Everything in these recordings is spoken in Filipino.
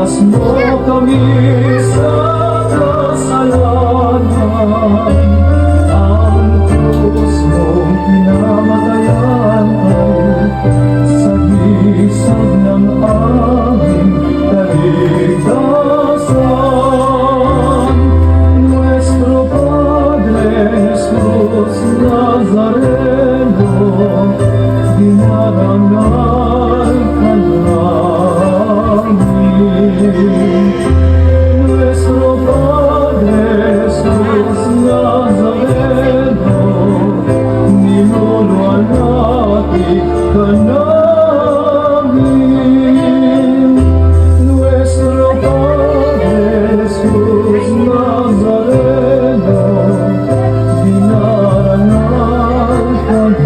Iligtas mo kami sa kasalanan. Ang krus mong pinamatayan ay sagisag ng aming kaligtasan. Nuestro Padre Jesus Nazareno, dinarangal ka namin. Nuestro Padre Jesus Nazareno, niluluwalhati ka namin. Nuestro Padre Jesus Nazareno, dinarangal ka namin.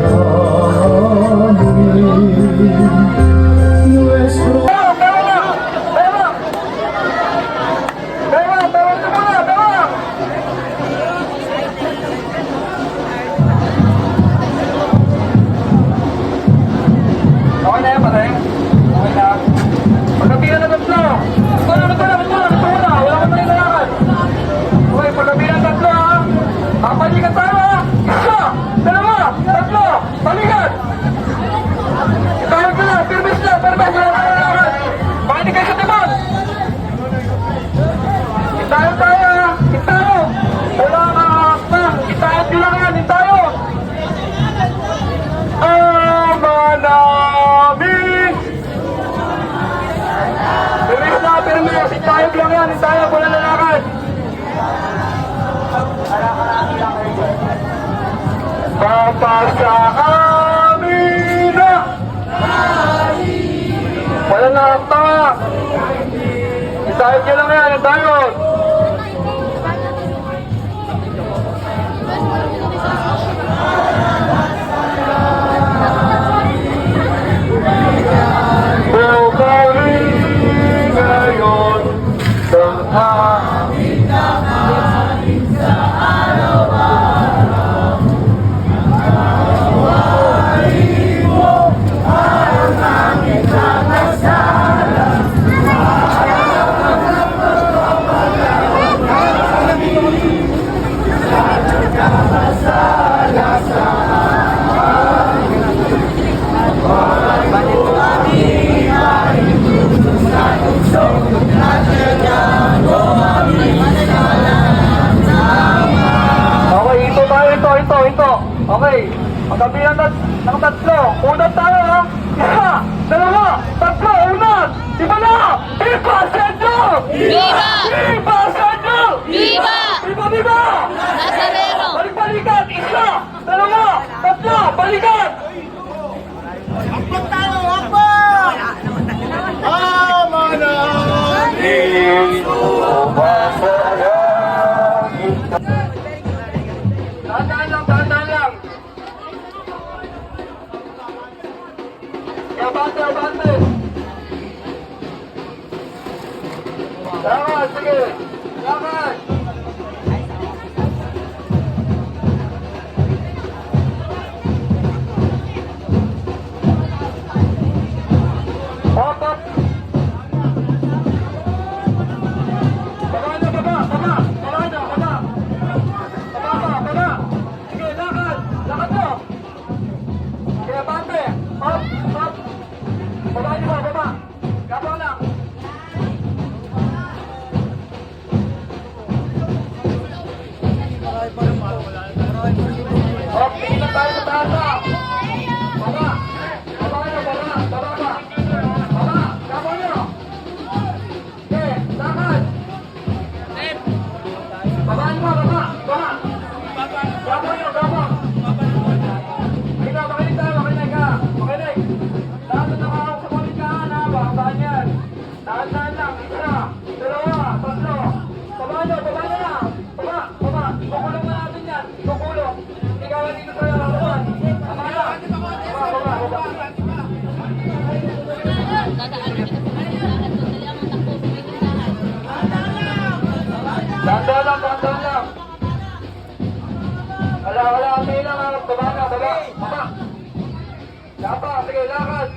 Nuestro Okay na yan, pare. Okay na. Pagkabilan ng tatlo. Wala na. Wala ka tayo lalakad. Okay, pagkabilan ng tatlo, ha. Kapalikan tayo, ha. Isa, dalawa, tatlo, balikan. Itawag ko lang, permis lang, wala ka lalakad. Makinig kayo sa timon. Itayo tayo, ha. Itayo. Wala ka hakbang. Itayo nyo lang yan, itayo. Permis, itayog lang yan, itayog, wala lalakad. Papasa kami na! Wala nakakta! Itayog nyo lang yan, itayog! Okay, magkabilang ng tatlo. Unat tayo, ha? Isa, dalawa, tatlo, unat! Iba na! Viva Centro! Viva! Viva Centro! Viva! Viva, viva! Nazareno! Balik-balikan! Isa, dalawa, tatlo, balikan! Akbang tayo! Akbang! Tama na! Dahan-dahan lang. Abante. Lakad, sige. Lakad. Otot. Baba. Sige, lakad. Lakad mo. Sige, abante. Up. Baba. Gabang lang. Tingin na tayo sa taas, ha. Baba. Gabang nyo. Sige, lakad. Babaan mo, baba. Gabang nyo. Makinig ka. Lahat na nakahawak sa pamilyahan, ha. Babaan yan. Dahan-dahan lang. Isa, dalawa, tatlo. Baba nyo na. Baba. Kukulong na natin yan. Kukulong. Ikaw ang dito sa'yo. Baba. Dahan-dahan lang. Wala. Baba. Dapat. Sige, lakad.